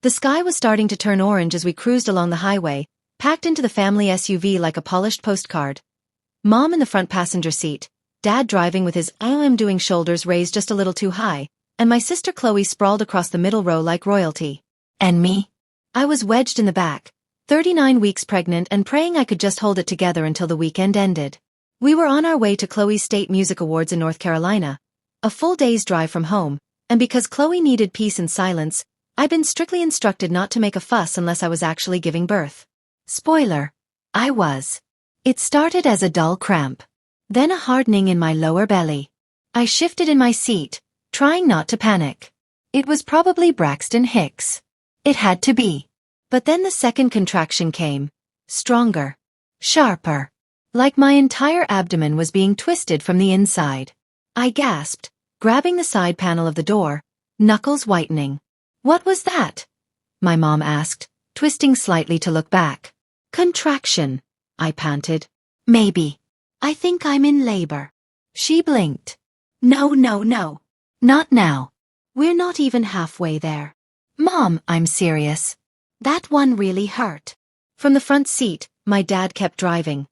The sky was starting to turn orange as we cruised along the highway, packed into the family SUV like a polished postcard. Mom in the front passenger seat, Dad driving with his I'm doing shoulders raised just a little too high, and my sister Chloe sprawled across the middle row like royalty. And me? I was wedged in the back, 39 weeks pregnant and praying I could just hold it together until the weekend ended. We were on our way to Chloe's State Music Awards in North Carolina, a full day's drive from home, and because Chloe needed peace and silence, I'd been strictly instructed not to make a fuss unless I was actually giving birth. Spoiler. I was. It started as a dull cramp. Then a hardening in my lower belly. I shifted in my seat, trying not to panic. It was probably Braxton Hicks. It had to be. But then the second contraction came. Stronger. Sharper. Like my entire abdomen was being twisted from the inside. I gasped, grabbing the side panel of the door, knuckles whitening. What was that? My mom asked, twisting slightly to look back. Contraction, I panted. Maybe. I think I'm in labor. She blinked. No. Not now. We're not even halfway there. Mom, I'm serious. That one really hurt. From the front seat, my dad kept driving.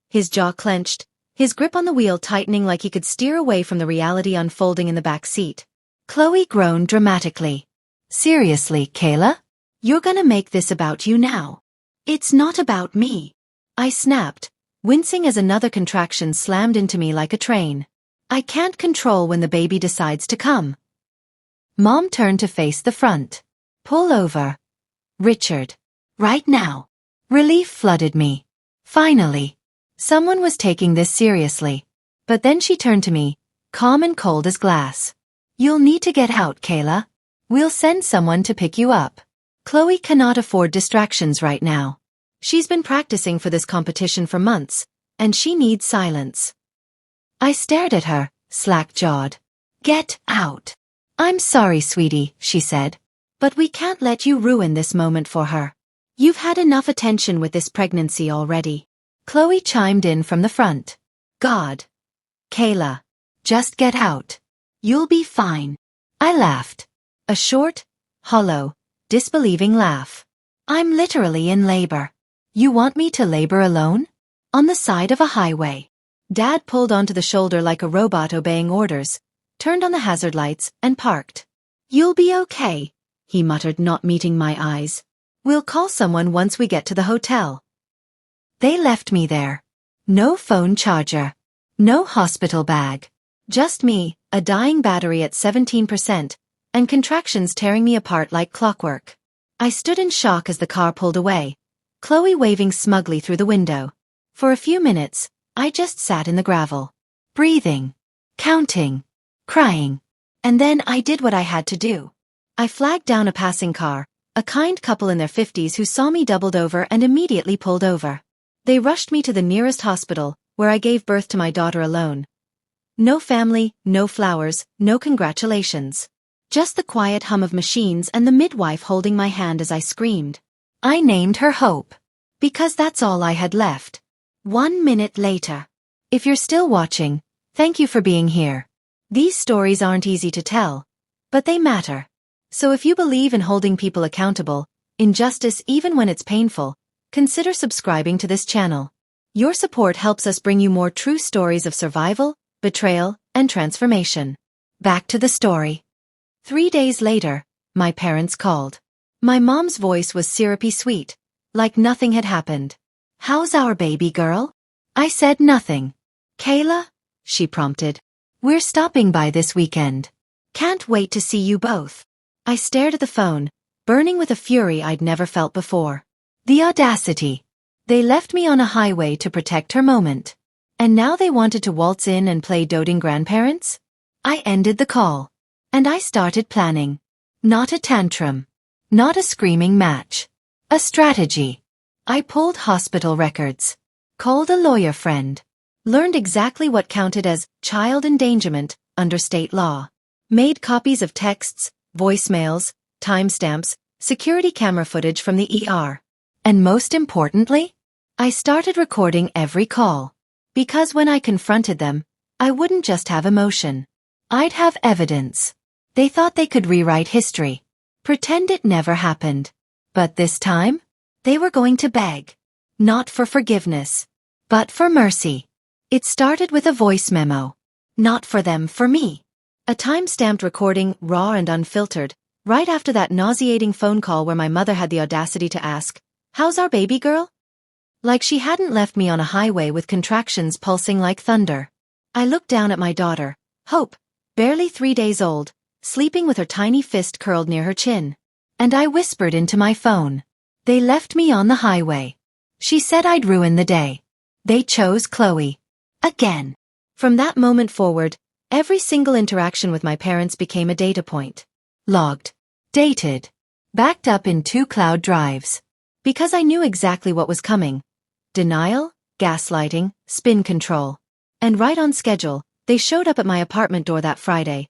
His jaw clenched, his grip on the wheel tightening like he could steer away from the reality unfolding in the back seat. Chloe groaned dramatically. Seriously, Kayla? You're gonna make this about you now. It's not about me. I snapped, wincing as another contraction slammed into me like a train. I can't control when the baby decides to come. Mom turned to face the front. Pull over. Richard. Right now. Relief flooded me. Finally. Someone was taking this seriously. But then she turned to me, calm and cold as glass. You'll need to get out, Kayla. We'll send someone to pick you up. Chloe cannot afford distractions right now. She's been practicing for this competition for months, and she needs silence. I stared at her, slack-jawed. Get out. I'm sorry, sweetie, she said. But we can't let you ruin this moment for her. You've had enough attention with this pregnancy already. Chloe chimed in from the front. God. Kayla. Just get out. You'll be fine. I laughed. A short, hollow, disbelieving laugh. I'm literally in labor. You want me to labor alone? On the side of a highway. Dad pulled onto the shoulder like a robot obeying orders, turned on the hazard lights, and parked. You'll be okay, he muttered, not meeting my eyes. We'll call someone once we get to the hotel. They left me there. No phone charger. No hospital bag. Just me, a dying battery at 17%, and contractions tearing me apart like clockwork. I stood in shock as the car pulled away, Chloe waving smugly through the window. For a few minutes, I just sat in the gravel. Breathing. Counting. Crying. And then I did what I had to do. I flagged down a passing car, a kind couple in their 50s who saw me doubled over and immediately pulled over. They rushed me to the nearest hospital, where I gave birth to my daughter alone. No family, no flowers, no congratulations. Just the quiet hum of machines and the midwife holding my hand as I screamed. I named her Hope. Because that's all I had left. 1 minute later. If you're still watching, thank you for being here. These stories aren't easy to tell, but they matter. So if you believe in holding people accountable, in justice even when it's painful, consider subscribing to this channel. Your support helps us bring you more true stories of survival, betrayal, and transformation. Back to the story. 3 days later, my parents called. My mom's voice was syrupy sweet, like nothing had happened. How's our baby girl? I said nothing. Kayla? She prompted. We're stopping by this weekend. Can't wait to see you both. I stared at the phone, burning with a fury I'd never felt before. The audacity. They left me on a highway to protect her moment. And now they wanted to waltz in and play doting grandparents? I ended the call. And I started planning. Not a tantrum. Not a screaming match. A strategy. I pulled hospital records. Called a lawyer friend. Learned exactly what counted as child endangerment under state law. Made copies of texts, voicemails, timestamps, security camera footage from the ER. And most importantly, I started recording every call. Because when I confronted them, I wouldn't just have emotion. I'd have evidence. They thought they could rewrite history. Pretend it never happened. But this time, they were going to beg. Not for forgiveness, but for mercy. It started with a voice memo. Not for them, for me. A time-stamped recording, raw and unfiltered, right after that nauseating phone call where my mother had the audacity to ask, "How's our baby girl?" Like she hadn't left me on a highway with contractions pulsing like thunder. I looked down at my daughter, Hope, barely 3 days old, sleeping with her tiny fist curled near her chin. And I whispered into my phone. They left me on the highway. She said I'd ruin the day. They chose Chloe. Again. From that moment forward, every single interaction with my parents became a data point. Logged. Dated. Backed up in 2 cloud drives. Because I knew exactly what was coming. Denial, gaslighting, spin control. And right on schedule, they showed up at my apartment door that Friday.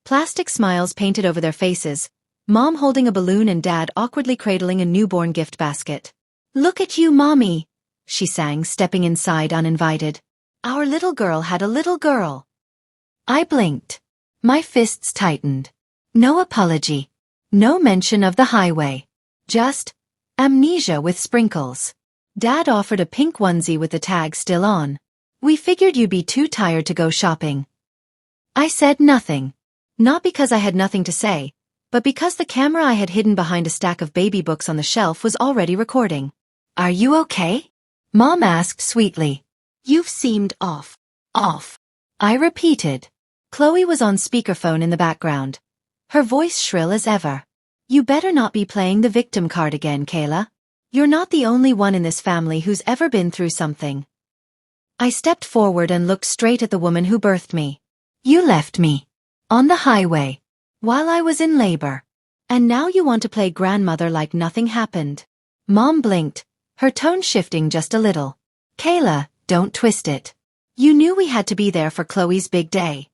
Plastic smiles painted over their faces, Mom holding a balloon and Dad awkwardly cradling a newborn gift basket. "Look at you, Mommy," she sang, stepping inside uninvited. "Our little girl had a little girl." I blinked. My fists tightened. No apology. No mention of the highway. Just amnesia with sprinkles. Dad offered a pink onesie with the tag still on. "We figured you'd be too tired to go shopping." I said nothing. Not because I had nothing to say, but because the camera I had hidden behind a stack of baby books on the shelf was already recording. "Are you okay?" Mom asked sweetly. "You've seemed off." "Off," I repeated. Chloe was on speakerphone in the background. Her voice shrill as ever. "You better not be playing the victim card again, Kayla. You're not the only one in this family who's ever been through something." I stepped forward and looked straight at the woman who birthed me. "You left me. On the highway. While I was in labor. And now you want to play grandmother like nothing happened." Mom blinked, her tone shifting just a little. "Kayla, don't twist it. You knew we had to be there for Chloe's big day.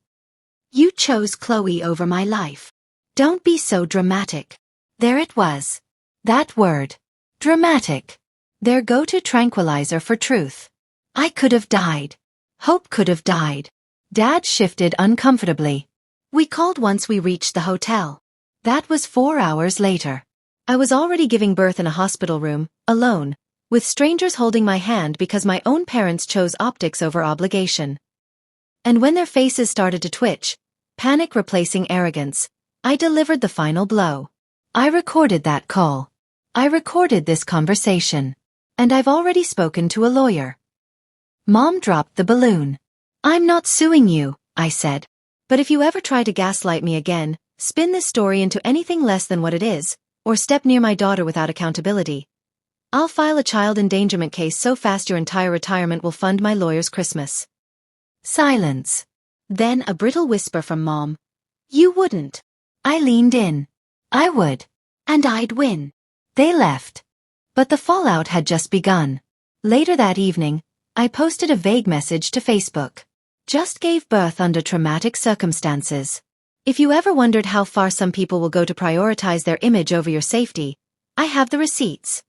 You chose Chloe over my life. Don't be so dramatic." There it was. That word. Dramatic. Their go-to tranquilizer for truth. I could have died. Hope could have died. Dad shifted uncomfortably. "We called once we reached the hotel." That was 4 hours later. I was already giving birth in a hospital room, alone, with strangers holding my hand because my own parents chose optics over obligation. And when their faces started to twitch, panic replacing arrogance, I delivered the final blow. I recorded that call. I recorded this conversation. And I've already spoken to a lawyer. Mom dropped the balloon. "I'm not suing you," I said. "But if you ever try to gaslight me again, spin this story into anything less than what it is, or step near my daughter without accountability, I'll file a child endangerment case so fast your entire retirement will fund my lawyer's Christmas." Silence. Then a brittle whisper from Mom. "You wouldn't." I leaned in. "I would. And I'd win." They left. But the fallout had just begun. Later that evening, I posted a vague message to Facebook. "Just gave birth under traumatic circumstances. If you ever wondered how far some people will go to prioritize their image over your safety, I have the receipts."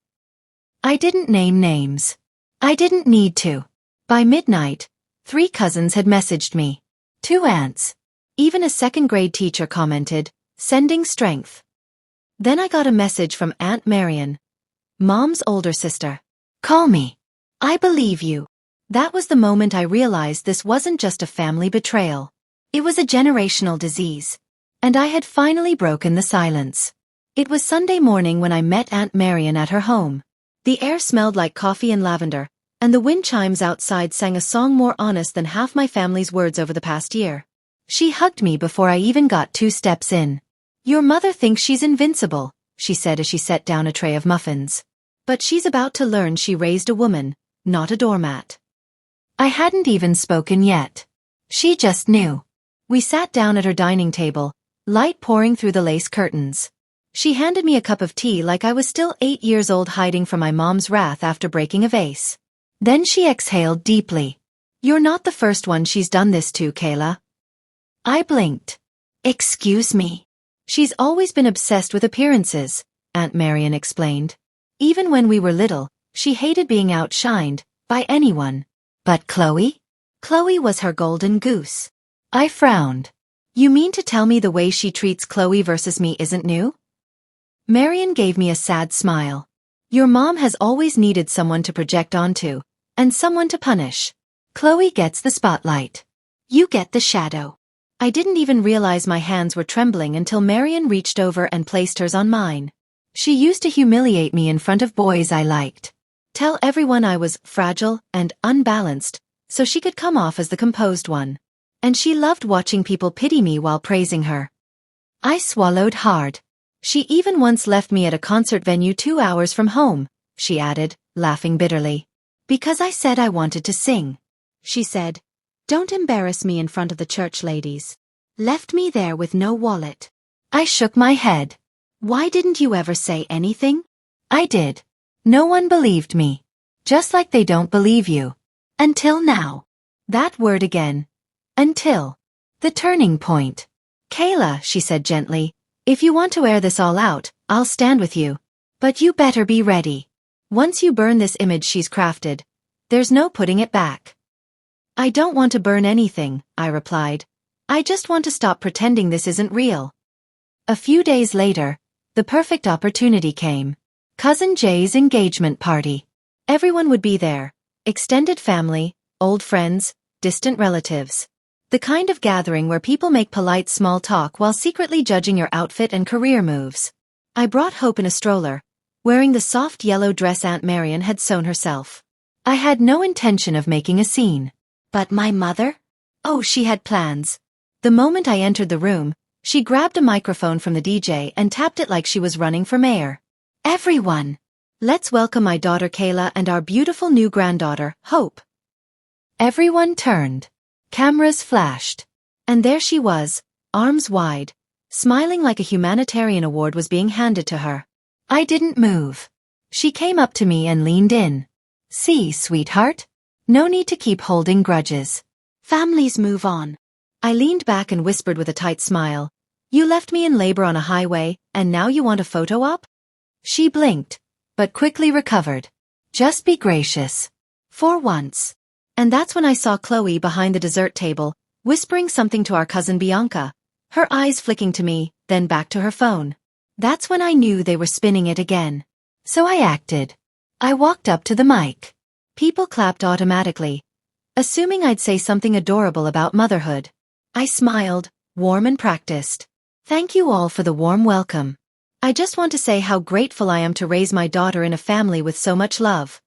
I didn't name names. I didn't need to. By midnight, 3 cousins had messaged me. 2 aunts. Even a 2nd grade teacher commented, "Sending strength." Then I got a message from Aunt Marion, Mom's older sister. "Call me. I believe you." That was the moment I realized this wasn't just a family betrayal. It was a generational disease. And I had finally broken the silence. It was Sunday morning when I met Aunt Marion at her home. The air smelled like coffee and lavender, and the wind chimes outside sang a song more honest than half my family's words over the past year. She hugged me before I even got 2 steps in. "Your mother thinks she's invincible," she said as she set down a tray of muffins. "But she's about to learn she raised a woman, not a doormat." I hadn't even spoken yet. She just knew. We sat down at her dining table, light pouring through the lace curtains. She handed me a cup of tea like I was still 8 years old, hiding from my mom's wrath after breaking a vase. Then she exhaled deeply. "You're not the first one she's done this to, Kayla." I blinked. "Excuse me." "She's always been obsessed with appearances," Aunt Marion explained. "Even when we were little, she hated being outshined by anyone. But Chloe? Chloe was her golden goose." I frowned. "You mean to tell me the way she treats Chloe versus me isn't new?" Marian gave me a sad smile. Your mom has always needed someone to project onto, and someone to punish. Chloe gets the spotlight. You get the shadow. I didn't even realize my hands were trembling until Marian reached over and placed hers on mine. She used to humiliate me in front of boys I liked. Tell everyone I was fragile and unbalanced, so she could come off as the composed one. And she loved watching people pity me while praising her. I swallowed hard. She even once left me at a concert venue 2 hours from home, she added, laughing bitterly. Because I said I wanted to sing. She said, don't embarrass me in front of the church ladies. Left me there with no wallet. I shook my head. Why didn't you ever say anything? I did. No one believed me. Just like they don't believe you. Until now. That word again. Until. The turning point. Kayla, she said gently, if you want to air this all out, I'll stand with you. But you better be ready. Once you burn this image she's crafted, there's no putting it back. I don't want to burn anything, I replied. I just want to stop pretending this isn't real. A few days later, the perfect opportunity came. Cousin Jay's engagement party. Everyone would be there. Extended family, old friends, distant relatives. The kind of gathering where people make polite small talk while secretly judging your outfit and career moves. I brought Hope in a stroller, wearing the soft yellow dress Aunt Marian had sewn herself. I had no intention of making a scene. But my mother? Oh, she had plans. The moment I entered the room, she grabbed a microphone from the DJ and tapped it like she was running for mayor. Everyone! Let's welcome my daughter Kayla and our beautiful new granddaughter, Hope. Everyone turned. Cameras flashed. And there she was, arms wide, smiling like a humanitarian award was being handed to her. I didn't move. She came up to me and leaned in. See, sweetheart? No need to keep holding grudges. Families move on. I leaned back and whispered with a tight smile. You left me in labor on a highway, and now you want a photo op? She blinked, but quickly recovered. Just be gracious. For once. And that's when I saw Chloe behind the dessert table, whispering something to our cousin Bianca, her eyes flicking to me, then back to her phone. That's when I knew they were spinning it again. So I acted. I walked up to the mic. People clapped automatically, assuming I'd say something adorable about motherhood. I smiled, warm and practiced. Thank you all for the warm welcome. I just want to say how grateful I am to raise my daughter in a family with so much love.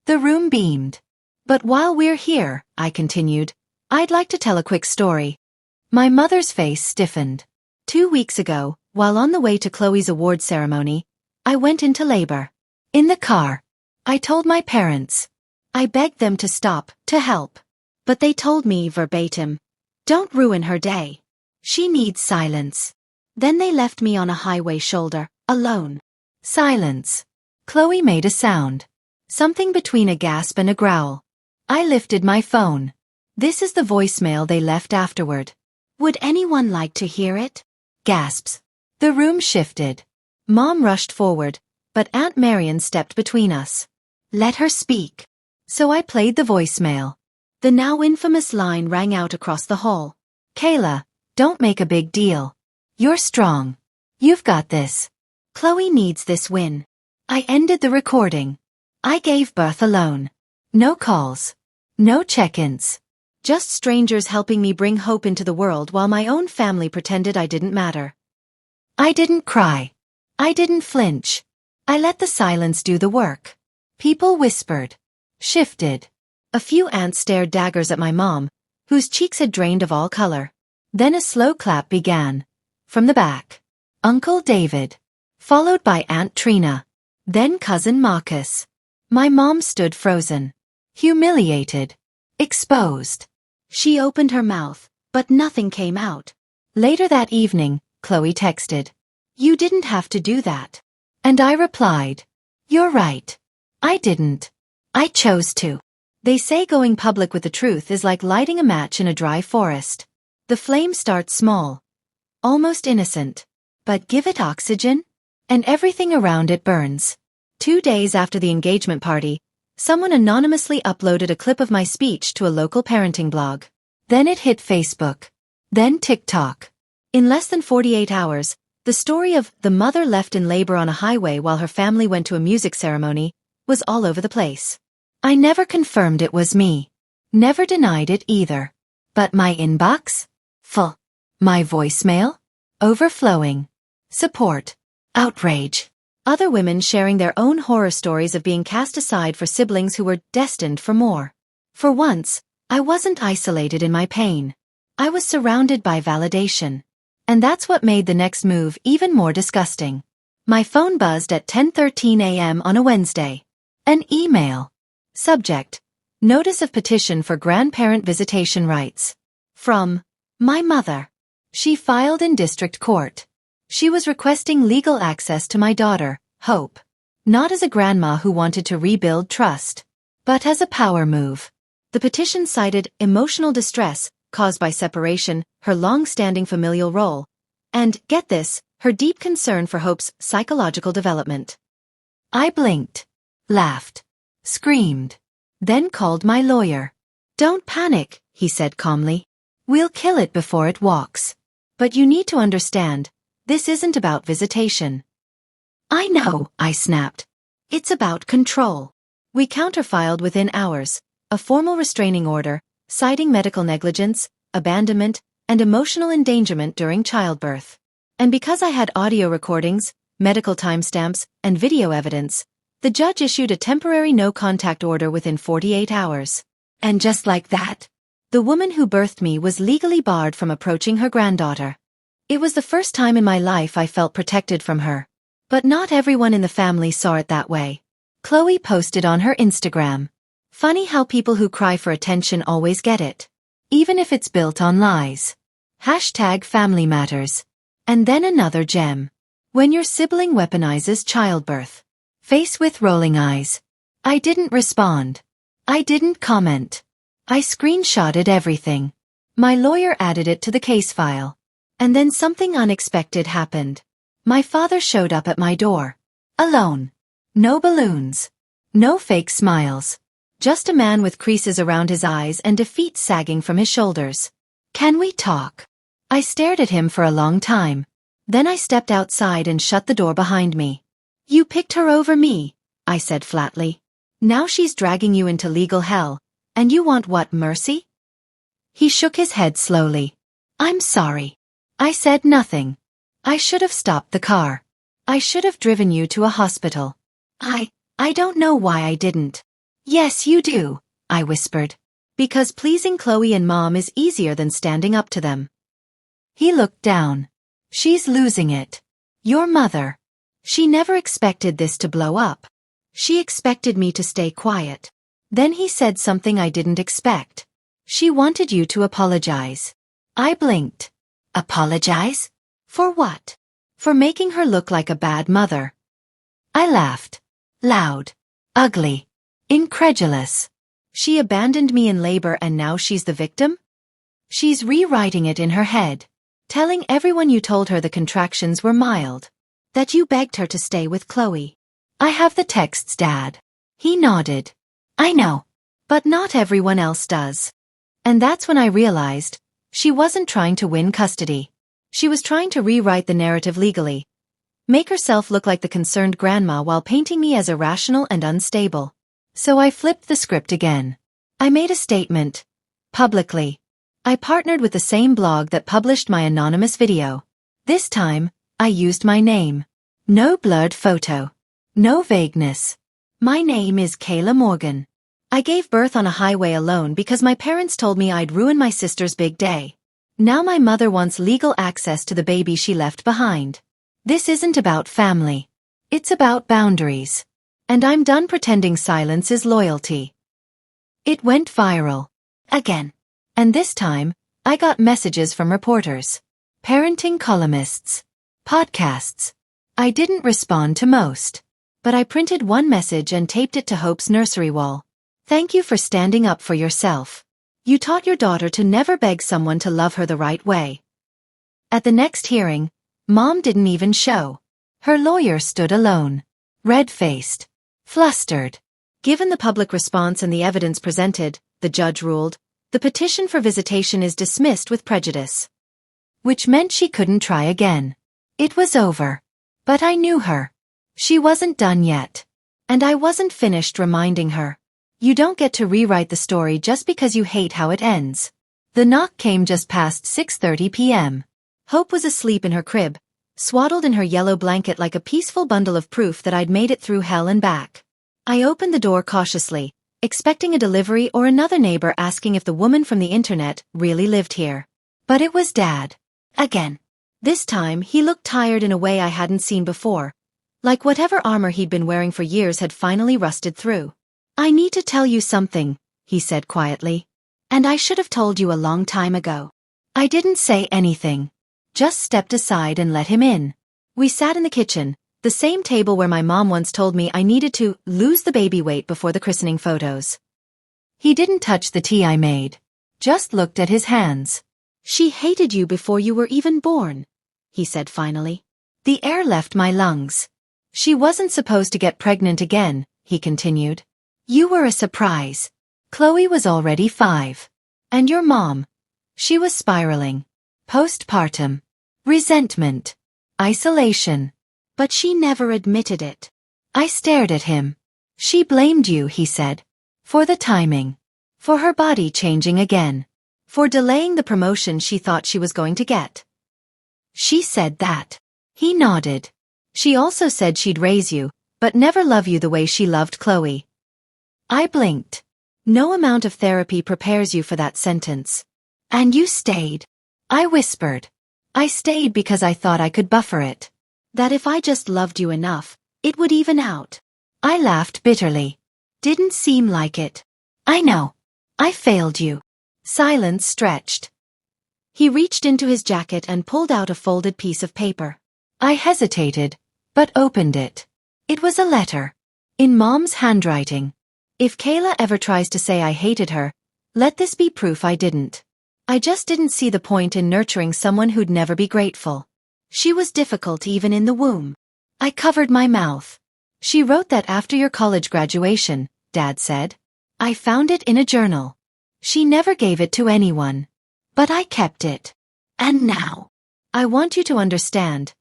The room beamed. But while we're here, I continued, I'd like to tell a quick story. My mother's face stiffened. 2 weeks ago, while on the way to Chloe's award ceremony, I went into labor. In the car. I told my parents. I begged them to stop, to help. But they told me verbatim, don't ruin her day. She needs silence. Then they left me on a highway shoulder, alone. Silence. Chloe made a sound. Something between a gasp and a growl. I lifted my phone. This is the voicemail they left afterward. Would anyone like to hear it? Gasps. The room shifted. Mom rushed forward, but Aunt Marian stepped between us. Let her speak. So I played the voicemail. The now infamous line rang out across the hall. Kayla, don't make a big deal. You're strong. You've got this. Chloe needs this win. I ended the recording. I gave birth alone. No calls. No check-ins. Just strangers helping me bring hope into the world while my own family pretended I didn't matter. I didn't cry. I didn't flinch. I let the silence do the work. People whispered. Shifted. A few aunts stared daggers at my mom, whose cheeks had drained of all color. Then a slow clap began. From the back. Uncle David. Followed by Aunt Trina. Then Cousin Marcus. My mom stood frozen. Humiliated. Exposed. She opened her mouth, but nothing came out. Later that evening, Chloe texted. You didn't have to do that. And I replied. You're right. I didn't. I chose to. They say going public with the truth is like lighting a match in a dry forest. The flame starts small. Almost innocent. But give it oxygen, and everything around it burns. 2 days after the engagement party, someone anonymously uploaded a clip of my speech to a local parenting blog. Then it hit Facebook. Then TikTok. In less than 48 hours, The story of the mother left in labor on a highway while her family went to a music ceremony was all over the place. I never confirmed it was me. Never denied it either. But my inbox? Full. My voicemail? Overflowing. Support. Outrage. Other women sharing their own horror stories of being cast aside for siblings who were destined for more. For once, I wasn't isolated in my pain. I was surrounded by validation. And that's what made the next move even more disgusting. My phone buzzed at 10:13 a.m. on a Wednesday. An email. Subject: Notice of petition for grandparent visitation rights. From my mother. She filed in district court. She was requesting legal access to my daughter, Hope. Not as a grandma who wanted to rebuild trust, but as a power move. The petition cited emotional distress caused by separation, her long-standing familial role, and, get this, her deep concern for Hope's psychological development. I blinked, laughed, screamed, then called my lawyer. Don't panic, he said calmly. We'll kill it before it walks. But you need to understand, this isn't about visitation. I know, I snapped. It's about control. We counterfiled within hours, a formal restraining order, citing medical negligence, abandonment, and emotional endangerment during childbirth. And because I had audio recordings, medical timestamps, and video evidence, the judge issued a temporary no-contact order within 48 hours. And just like that, the woman who birthed me was legally barred from approaching her granddaughter. It was the first time in my life I felt protected from her. But not everyone in the family saw it that way. Chloe posted on her Instagram. Funny how people who cry for attention always get it. Even if it's built on lies. #family matters. And then another gem. When your sibling weaponizes childbirth. Face with rolling eyes. I didn't respond. I didn't comment. I screenshotted everything. My lawyer added it to the case file. And then something unexpected happened. My father showed up at my door. Alone. No balloons. No fake smiles. Just a man with creases around his eyes and defeat sagging from his shoulders. Can we talk? I stared at him for a long time. Then I stepped outside and shut the door behind me. You picked her over me, I said flatly. Now she's dragging you into legal hell. And you want what, mercy? He shook his head slowly. I'm sorry. I said nothing. I should have stopped the car. I should have driven you to a hospital. I don't know why I didn't. Yes, you do, I whispered. Because pleasing Chloe and Mom is easier than standing up to them. He looked down. She's losing it. Your mother. She never expected this to blow up. She expected me to stay quiet. Then he said something I didn't expect. She wanted you to apologize. I blinked. Apologize? For what? For making her look like a bad mother. I laughed. Loud. Ugly. Incredulous. She abandoned me in labor and now she's the victim? She's rewriting it in her head. Telling everyone you told her the contractions were mild. That you begged her to stay with Chloe. I have the texts, Dad. He nodded. I know. But not everyone else does. And that's when I realized, she wasn't trying to win custody. She was trying to rewrite the narrative legally. Make herself look like the concerned grandma while painting me as irrational and unstable. So I flipped the script again. I made a statement. Publicly. I partnered with the same blog that published my anonymous video. This time, I used my name. No blurred photo. No vagueness. My name is Kayla Morgan. I gave birth on a highway alone because my parents told me I'd ruin my sister's big day. Now my mother wants legal access to the baby she left behind. This isn't about family. It's about boundaries. And I'm done pretending silence is loyalty. It went viral. Again. And this time, I got messages from reporters. Parenting columnists. Podcasts. I didn't respond to most. But I printed one message and taped it to Hope's nursery wall. Thank you for standing up for yourself. You taught your daughter to never beg someone to love her the right way. At the next hearing, Mom didn't even show. Her lawyer stood alone. Red-faced. Flustered. Given the public response and the evidence presented, the judge ruled, the petition for visitation is dismissed with prejudice. Which meant she couldn't try again. It was over. But I knew her. She wasn't done yet. And I wasn't finished reminding her. You don't get to rewrite the story just because you hate how it ends. The knock came just past 6:30 p.m. Hope was asleep in her crib, swaddled in her yellow blanket like a peaceful bundle of proof that I'd made it through hell and back. I opened the door cautiously, expecting a delivery or another neighbor asking if the woman from the internet really lived here. But it was Dad. Again. This time, he looked tired in a way I hadn't seen before. Like whatever armor he'd been wearing for years had finally rusted through. I need to tell you something, he said quietly. And I should have told you a long time ago. I didn't say anything. Just stepped aside and let him in. We sat in the kitchen, the same table where my mom once told me I needed to lose the baby weight before the christening photos. He didn't touch the tea I made. Just looked at his hands. She hated you before you were even born, he said finally. The air left my lungs. She wasn't supposed to get pregnant again, he continued. You were a surprise. Chloe was already 5. And your mom? She was spiraling. Postpartum. Resentment. Isolation. But she never admitted it. I stared at him. She blamed you, he said. For the timing. For her body changing again. For delaying the promotion she thought she was going to get. She said that. He nodded. She also said she'd raise you, but never love you the way she loved Chloe. I blinked. No amount of therapy prepares you for that sentence. And you stayed. I whispered. I stayed because I thought I could buffer it. That if I just loved you enough, it would even out. I laughed bitterly. Didn't seem like it. I know. I failed you. Silence stretched. He reached into his jacket and pulled out a folded piece of paper. I hesitated, but opened it. It was a letter. In Mom's handwriting. If Kayla ever tries to say I hated her, let this be proof I didn't. I just didn't see the point in nurturing someone who'd never be grateful. She was difficult even in the womb. I covered my mouth. She wrote that after your college graduation, Dad said. I found it in a journal. She never gave it to anyone. But I kept it. And now. I want you to understand.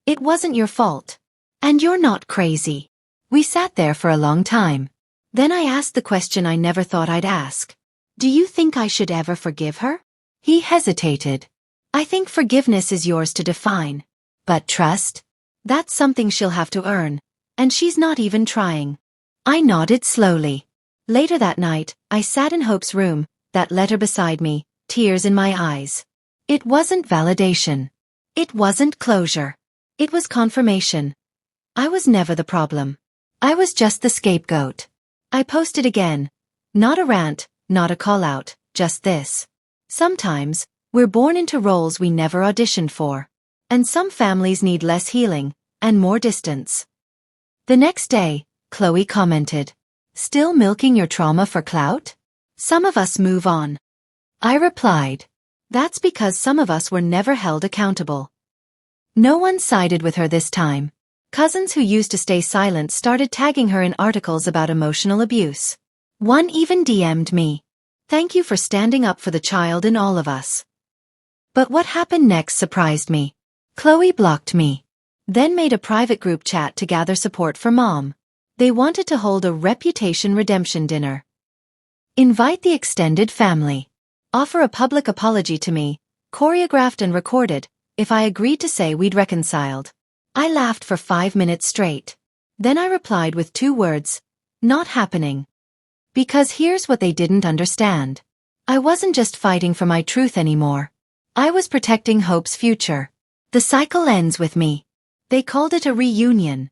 It wasn't your fault. And you're not crazy. We sat there for a long time. Then I asked the question I never thought I'd ask. Do you think I should ever forgive her? He hesitated. I think forgiveness is yours to define. But trust? That's something she'll have to earn. And she's not even trying. I nodded slowly. Later that night, I sat in Hope's room, that letter beside me, tears in my eyes. It wasn't validation. It wasn't closure. It was confirmation. I was never the problem. I was just the scapegoat. I posted again. Not a rant, not a call-out, just this. Sometimes, we're born into roles we never auditioned for. And some families need less healing, and more distance. The next day, Chloe commented. Still milking your trauma for clout? Some of us move on. I replied. That's because some of us were never held accountable. No one sided with her this time. Cousins who used to stay silent started tagging her in articles about emotional abuse. One even DM'd me. Thank you for standing up for the child in all of us. But what happened next surprised me. Chloe blocked me. Then made a private group chat to gather support for Mom. They wanted to hold a reputation redemption dinner. Invite the extended family. Offer a public apology to me, choreographed and recorded, if I agreed to say we'd reconciled. I laughed for 5 minutes straight. Then I replied with 2 words. Not happening. Because here's what they didn't understand. I wasn't just fighting for my truth anymore. I was protecting Hope's future. The cycle ends with me. They called it a reunion.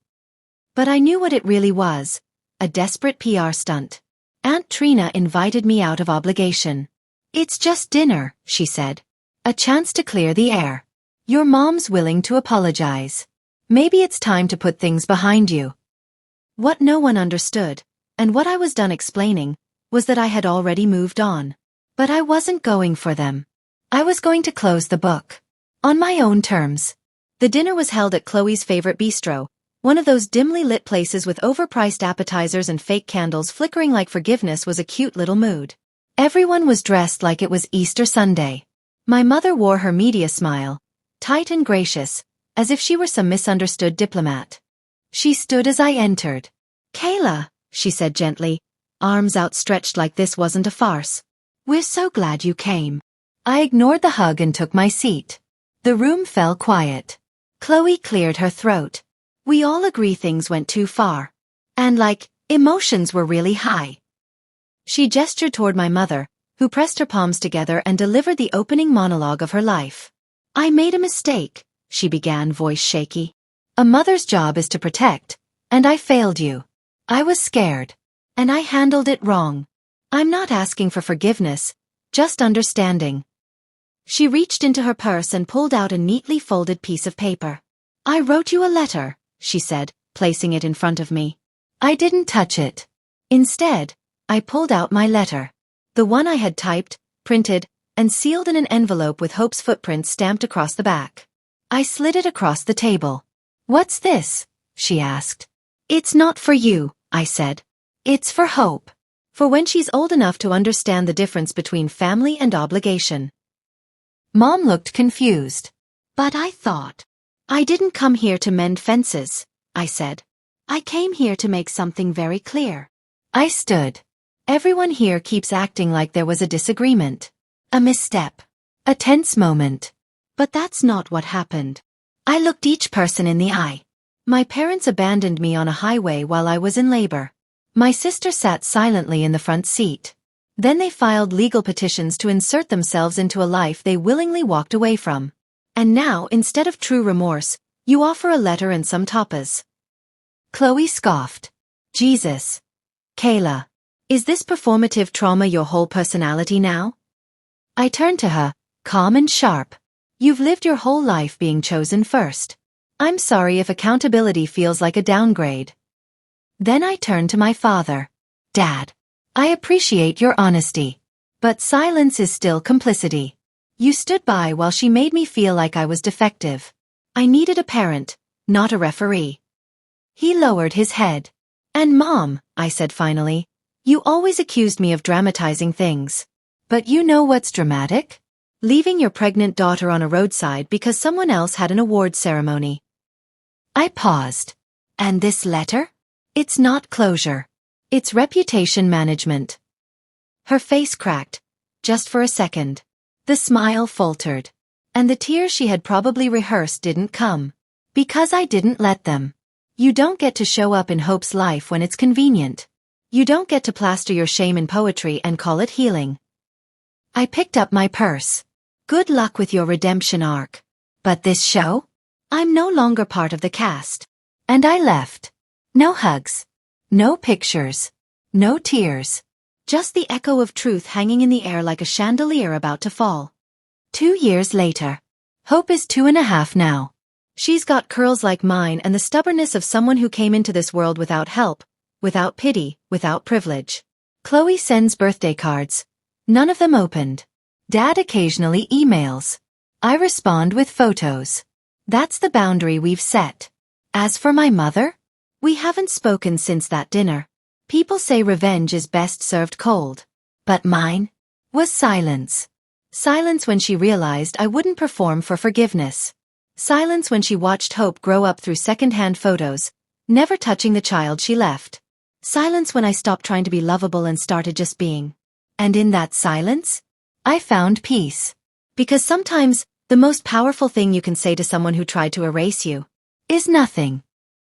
But I knew what it really was. A desperate PR stunt. Aunt Trina invited me out of obligation. It's just dinner, she said. A chance to clear the air. Your mom's willing to apologize. Maybe it's time to put things behind you. What no one understood, and what I was done explaining, was that I had already moved on. But I wasn't going for them. I was going to close the book. On my own terms. The dinner was held at Chloe's favorite bistro, one of those dimly lit places with overpriced appetizers and fake candles flickering like forgiveness was a cute little mood. Everyone was dressed like it was Easter Sunday. My mother wore her media smile, tight and gracious, as if she were some misunderstood diplomat. She stood as I entered. "Kayla," she said gently, arms outstretched like this wasn't a farce. "We're so glad you came." I ignored the hug and took my seat. The room fell quiet. Chloe cleared her throat. "We all agree things went too far. And emotions were really high." She gestured toward my mother, who pressed her palms together and delivered the opening monologue of her life. "I made a mistake," she began, voice shaky. "A mother's job is to protect, and I failed you. I was scared. And I handled it wrong. I'm not asking for forgiveness, just understanding." She reached into her purse and pulled out a neatly folded piece of paper. "I wrote you a letter," she said, placing it in front of me. I didn't touch it. Instead, I pulled out my letter. The one I had typed, printed, and sealed in an envelope with Hope's footprint stamped across the back. I slid it across the table. "What's this?" she asked. "It's not for you," I said. "It's for Hope. For when she's old enough to understand the difference between family and obligation." Mom looked confused. "But I thought." "I didn't come here to mend fences," I said. "I came here to make something very clear." I stood. Everyone here keeps acting like there was a disagreement. A misstep. A tense moment. But that's not what happened. I looked each person in the eye. My parents abandoned me on a highway while I was in labor. My sister sat silently in the front seat. Then they filed legal petitions to insert themselves into a life they willingly walked away from. And now, instead of true remorse, you offer a letter and some tapas. Chloe scoffed. "Jesus. Kayla. Is this performative trauma your whole personality now?" I turned to her, calm and sharp. "You've lived your whole life being chosen first. I'm sorry if accountability feels like a downgrade." Then I turned to my father. "Dad. I appreciate your honesty. But silence is still complicity. You stood by while she made me feel like I was defective. I needed a parent, not a referee." He lowered his head. "And Mom," I said finally, "you always accused me of dramatizing things. But you know what's dramatic? Leaving your pregnant daughter on a roadside because someone else had an award ceremony." I paused. "And this letter? It's not closure. It's reputation management." Her face cracked, just for a second. The smile faltered. And the tears she had probably rehearsed didn't come. Because I didn't let them. You don't get to show up in Hope's life when it's convenient. You don't get to plaster your shame in poetry and call it healing. I picked up my purse. "Good luck with your redemption arc. But this show? I'm no longer part of the cast." And I left. No hugs. No pictures. No tears. Just the echo of truth hanging in the air like a chandelier about to fall. 2 years later. Hope is 2.5 now. She's got curls like mine and the stubbornness of someone who came into this world without help, without pity, without privilege. Chloe sends birthday cards. None of them opened. Dad occasionally emails. I respond with photos. That's the boundary we've set. As for my mother? We haven't spoken since that dinner. People say revenge is best served cold. But mine was silence. Silence when she realized I wouldn't perform for forgiveness. Silence when she watched Hope grow up through second-hand photos, never touching the child she left. Silence when I stopped trying to be lovable and started just being. And in that silence, I found peace. Because sometimes, the most powerful thing you can say to someone who tried to erase you is nothing.